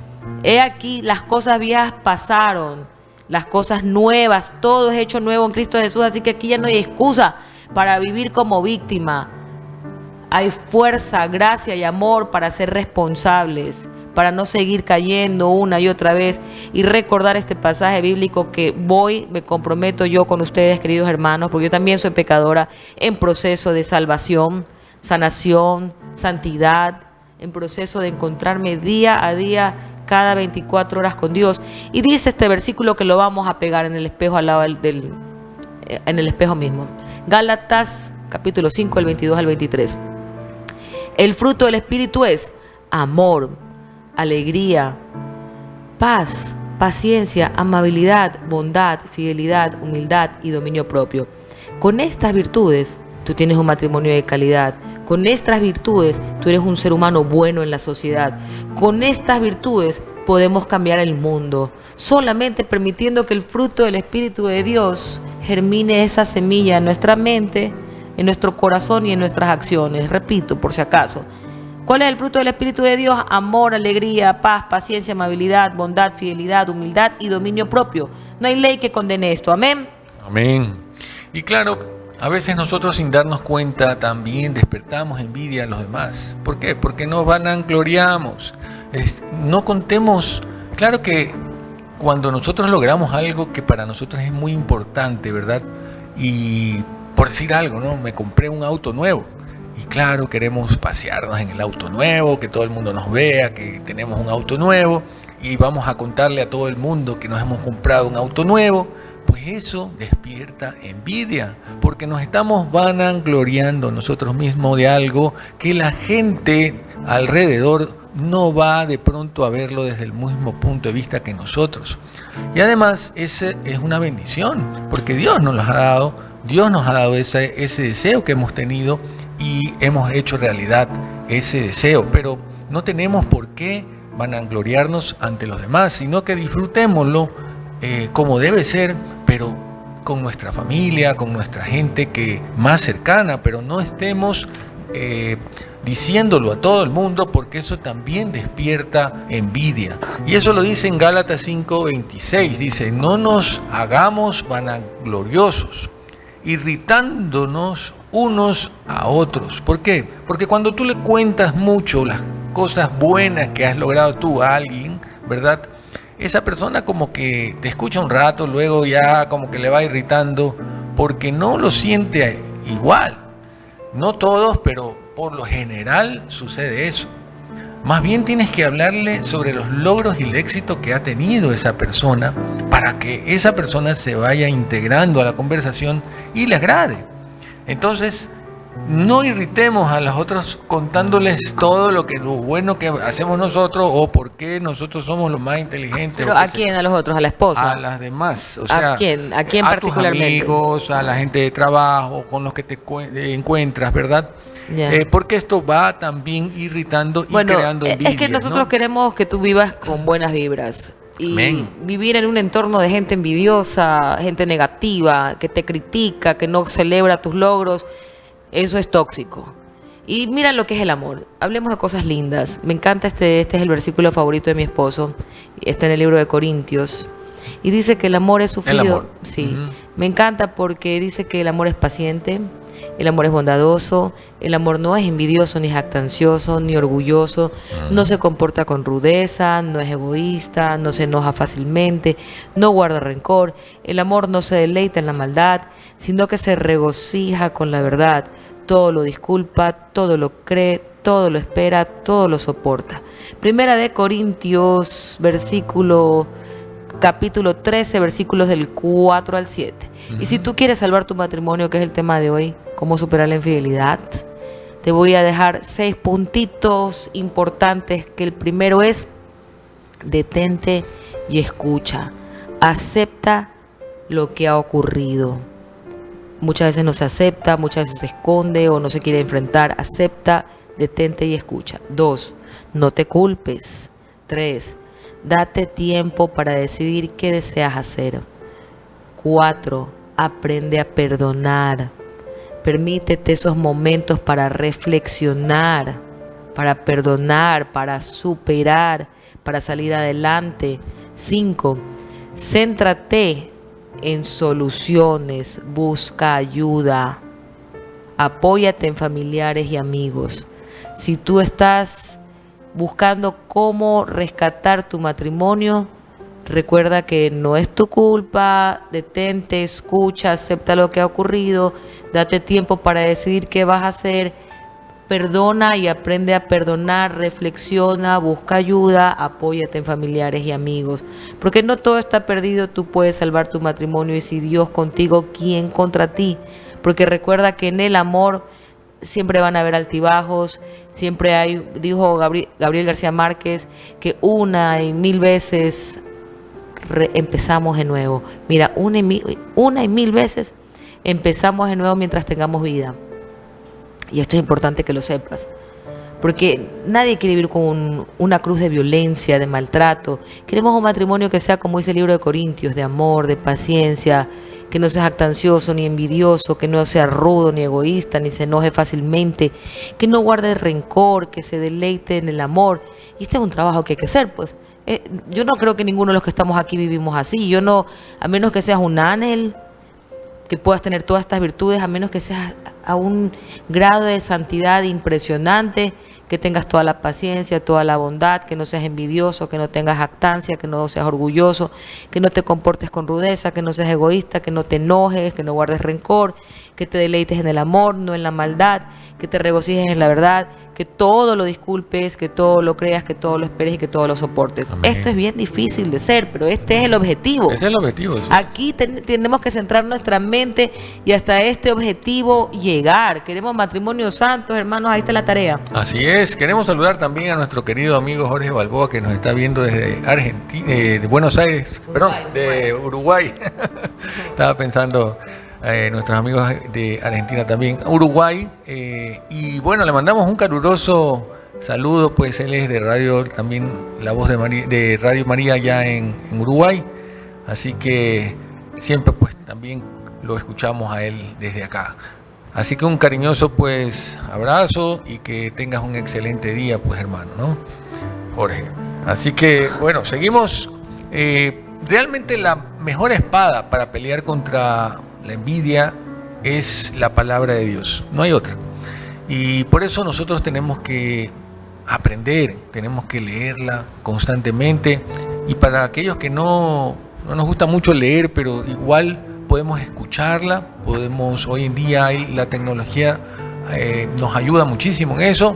He aquí las cosas viejas pasaron, las cosas nuevas, todo es hecho nuevo en Cristo Jesús. Así que aquí ya no hay excusa para vivir como víctima. Hay fuerza, gracia y amor para ser responsables, para no seguir cayendo una y otra vez y recordar este pasaje bíblico que me comprometo yo con ustedes, queridos hermanos, porque yo también soy pecadora en proceso de salvación, sanación, santidad, en proceso de encontrarme día a día, cada 24 horas con Dios. Y dice este versículo que lo vamos a pegar en el espejo al lado en el espejo mismo. Gálatas capítulo 5, el 22 al 23. El fruto del Espíritu es amor, alegría, paz, paciencia, amabilidad, bondad, fidelidad, humildad y dominio propio. Con estas virtudes tú tienes un matrimonio de calidad. Con estas virtudes tú eres un ser humano bueno en la sociedad. Con estas virtudes podemos cambiar el mundo, solamente permitiendo que el fruto del Espíritu de Dios germine esa semilla en nuestra mente, en nuestro corazón y en nuestras acciones. Repito, por si acaso, ¿Cuál es el fruto del Espíritu de Dios? Amor, alegría, paz, paciencia, amabilidad, bondad, fidelidad, humildad y dominio propio. No hay ley que condene esto. Amén. Amén. Y claro, a veces nosotros sin darnos cuenta también despertamos envidia a los demás. ¿Por qué? Porque nos vanagloriamos. No contemos. Claro que cuando nosotros logramos algo que para nosotros es muy importante, ¿verdad? Y por decir algo, ¿no? Me compré un auto nuevo. Y claro, queremos pasearnos en el auto nuevo, que todo el mundo nos vea, que tenemos un auto nuevo. Y vamos a contarle a todo el mundo que nos hemos comprado un auto nuevo. Pues eso despierta envidia, porque nos estamos vanagloriando nosotros mismos de algo que la gente alrededor no va de pronto a verlo desde el mismo punto de vista que nosotros. Y además ese es una bendición, porque Dios nos ha dado ese deseo que hemos tenido y hemos hecho realidad ese deseo, pero no tenemos por qué vanagloriarnos ante los demás, sino que disfrutémoslo como debe ser, pero con nuestra familia, con nuestra gente que más cercana, pero no estemos diciéndolo a todo el mundo, porque eso también despierta envidia. Y eso lo dice en Gálatas 5:26, dice: no nos hagamos vanagloriosos, irritándonos unos a otros. ¿Por qué? Porque cuando tú le cuentas mucho las cosas buenas que has logrado tú a alguien, ¿verdad? Esa persona como que te escucha un rato, luego ya como que le va irritando, porque no lo siente igual. No todos, pero por lo general sucede eso. Más bien tienes que hablarle sobre los logros y el éxito que ha tenido esa persona, para que esa persona se vaya integrando a la conversación y le agrade. Entonces, no irritemos a los otros contándoles todo lo bueno que hacemos nosotros, o por qué nosotros somos los más inteligentes. ¿Pero a quién? ¿A los otros? ¿A la esposa? A las demás. O sea, ¿A quién? ¿A quién a particularmente? tus amigos, a la gente de trabajo con los que te encuentras, ¿verdad? Yeah. Porque esto va también irritando y creando envidia. Es que nosotros queremos que tú vivas con buenas vibras. Y Amén. Vivir en un entorno de gente envidiosa, gente negativa, que te critica, que no celebra tus logros, eso es tóxico. Y mira lo que es el amor. Hablemos de cosas lindas. Me encanta este es el versículo favorito de mi esposo. Está en el libro de Corintios. Y dice que el amor es sufrido. El amor. Sí. Me encanta porque dice que el amor es paciente, el amor es bondadoso, el amor no es envidioso, ni jactancioso, ni orgulloso, no se comporta con rudeza, no es egoísta, no se enoja fácilmente, no guarda rencor. El amor no se deleita en la maldad, sino que se regocija con la verdad. Todo lo disculpa, todo lo cree, todo lo espera, todo lo soporta. Primera de Corintios, capítulo 13, versículos del 4 al 7. Y si tú quieres salvar tu matrimonio, que es el tema de hoy, cómo superar la infidelidad, te voy a dejar 6 puntitos importantes, que el primero es: detente y escucha. Acepta lo que ha ocurrido. Muchas veces no se acepta, muchas veces se esconde o no se quiere enfrentar. Acepta, detente y escucha. 2, no te culpes. 3, date tiempo para decidir qué deseas hacer. 4, aprende a perdonar. Permítete esos momentos para reflexionar, para perdonar, para superar, para salir adelante. 5, céntrate en soluciones, busca ayuda, apóyate en familiares y amigos. Si tú estás buscando cómo rescatar tu matrimonio, recuerda que no es tu culpa. Detente, escucha, acepta lo que ha ocurrido, date tiempo para decidir qué vas a hacer, perdona y aprende a perdonar, reflexiona, busca ayuda, apóyate en familiares y amigos, porque no todo está perdido. Tú puedes salvar tu matrimonio, y si Dios contigo, ¿quién contra ti? Porque recuerda que en el amor siempre van a haber altibajos, siempre hay, dijo Gabriel García Márquez, que 1 y 1000 veces empezamos de nuevo. Mira, 1 y 1000 veces empezamos de nuevo mientras tengamos vida. Y esto es importante que lo sepas, porque nadie quiere vivir con una cruz de violencia, de maltrato. Queremos un matrimonio que sea, como dice el libro de Corintios, de amor, de paciencia, que no sea jactancioso ni envidioso, que no sea rudo ni egoísta, ni se enoje fácilmente, que no guarde rencor, que se deleite en el amor. Y este es un trabajo que hay que hacer, pues. Yo no creo que ninguno de los que estamos aquí vivimos así. Yo no, a menos que seas un ángel, que puedas tener todas estas virtudes, a menos que seas a un grado de santidad impresionante, que tengas toda la paciencia, toda la bondad, que no seas envidioso, que no tengas jactancia, que no seas orgulloso, que no te comportes con rudeza, que no seas egoísta, que no te enojes, que no guardes rencor, que te deleites en el amor, no en la maldad, que te regocijes en la verdad, que todo lo disculpes, que todo lo creas, que todo lo esperes y que todo lo soportes. Amén. Esto es bien difícil de ser, pero este es el objetivo. Ese es el objetivo. Sí. Aquí tenemos que centrar nuestra mente y hasta este objetivo llegar. Queremos matrimonios santos, hermanos, ahí está la tarea. Así es. Queremos saludar también a nuestro querido amigo Jorge Balboa, que nos está viendo desde Argentina, de Buenos Aires, de Uruguay. Estaba pensando nuestros amigos de Argentina también, Uruguay, y bueno, le mandamos un caluroso saludo, pues él es de radio, también la voz de Radio María allá en Uruguay, así que siempre pues también lo escuchamos a él desde acá. Así que un cariñoso pues abrazo y que tengas un excelente día, pues hermano, ¿no? Jorge. Así que bueno, seguimos. Realmente la mejor espada para pelear contra la envidia es la palabra de Dios, no hay otra. Y por eso nosotros tenemos que aprender, tenemos que leerla constantemente. Y para aquellos que no nos gusta mucho leer, pero igual podemos escucharla, hoy en día la tecnología nos ayuda muchísimo en eso.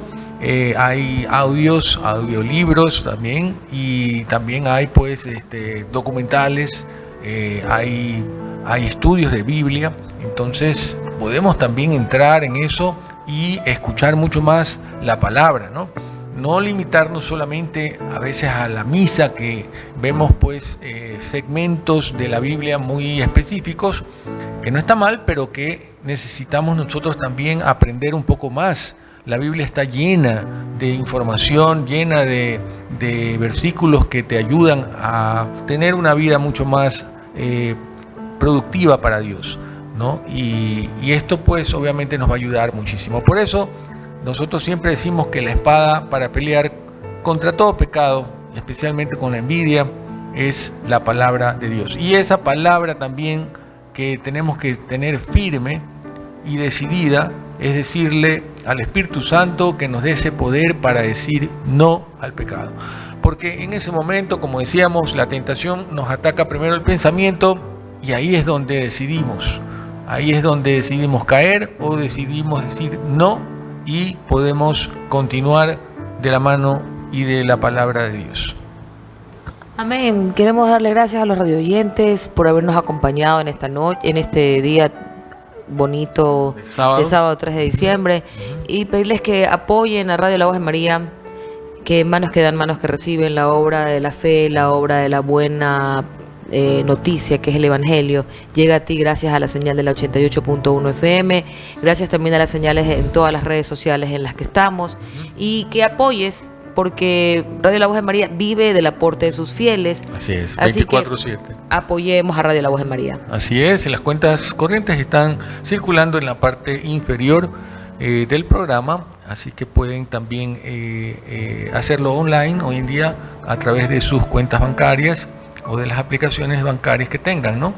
Hay audiolibros también, y también hay pues documentales, hay estudios de Biblia, entonces podemos también entrar en eso y escuchar mucho más la palabra, ¿no? No limitarnos solamente a veces a la misa, que vemos pues segmentos de la Biblia muy específicos, que no está mal, pero que necesitamos nosotros también aprender un poco más. La Biblia está llena de información, llena de versículos que te ayudan a tener una vida mucho más productiva para Dios, ¿no? Y esto pues obviamente nos va a ayudar muchísimo. Por eso nosotros siempre decimos que la espada para pelear contra todo pecado, especialmente con la envidia, es la palabra de Dios. Y esa palabra también que tenemos que tener firme y decidida es decirle al Espíritu Santo que nos dé ese poder para decir no al pecado. Porque en ese momento, como decíamos, la tentación nos ataca primero el pensamiento, y ahí es donde decidimos. Ahí es donde decidimos caer o decidimos decir no, y podemos continuar de la mano y de la palabra de Dios. Amén. Queremos darle gracias a los radioyentes por habernos acompañado en esta noche, en este día bonito de sábado 3 de diciembre, y pedirles que apoyen a Radio La Voz de María, que manos que dan, manos que reciben, la obra de la fe, la obra de la buena noticia, que es el Evangelio, llega a ti gracias a la señal de la 88.1 FM, gracias también a las señales en todas las redes sociales en las que estamos, y que apoyes, porque Radio La Voz de María vive del aporte de sus fieles. Así es, 24/7. Apoyemos a Radio La Voz de María. Así es, las cuentas corrientes están circulando en la parte inferior del programa, así que pueden también hacerlo online hoy en día a través de sus cuentas bancarias o de las aplicaciones bancarias que tengan, ¿no?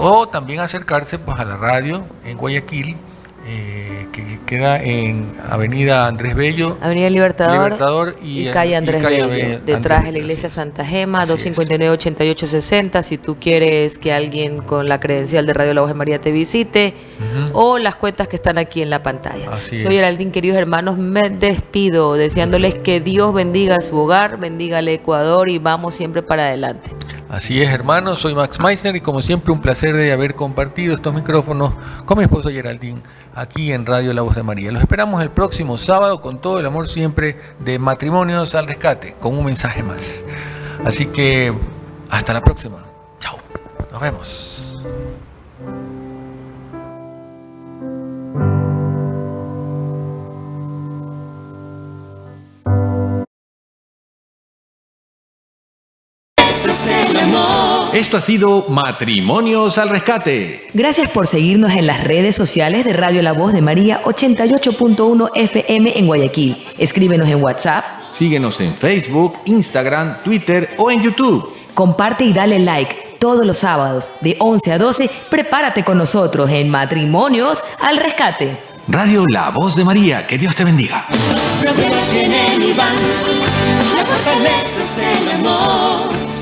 O también acercarse pues a la radio en Guayaquil, que queda en Avenida Andrés Bello, Avenida Libertador y calle Andrés Bello, detrás de la iglesia Santa Gema, 259-8860, si tú quieres que alguien con la credencial de Radio La Voz de María te visite, o las cuentas que están aquí en la pantalla. Soy Geraldine, queridos hermanos, me despido deseándoles que Dios bendiga su hogar, bendiga al Ecuador, y vamos siempre para adelante. Así es, hermanos, soy Max Meissner, y como siempre un placer de haber compartido estos micrófonos con mi esposa Geraldine aquí en Radio La Voz de María. Los esperamos el próximo sábado con todo el amor siempre de Matrimonios al Rescate, con un mensaje más. Así que hasta la próxima. Chao. Nos vemos. Eso es el amor. Esto ha sido Matrimonios al Rescate. Gracias por seguirnos en las redes sociales de Radio La Voz de María 88.1 FM en Guayaquil. Escríbenos en WhatsApp. Síguenos en Facebook, Instagram, Twitter o en YouTube. Comparte y dale like. Todos los sábados de 11 a 12, prepárate con nosotros en Matrimonios al Rescate. Radio La Voz de María, que Dios te bendiga. Problemas vienen y van, la fortaleza es el amor.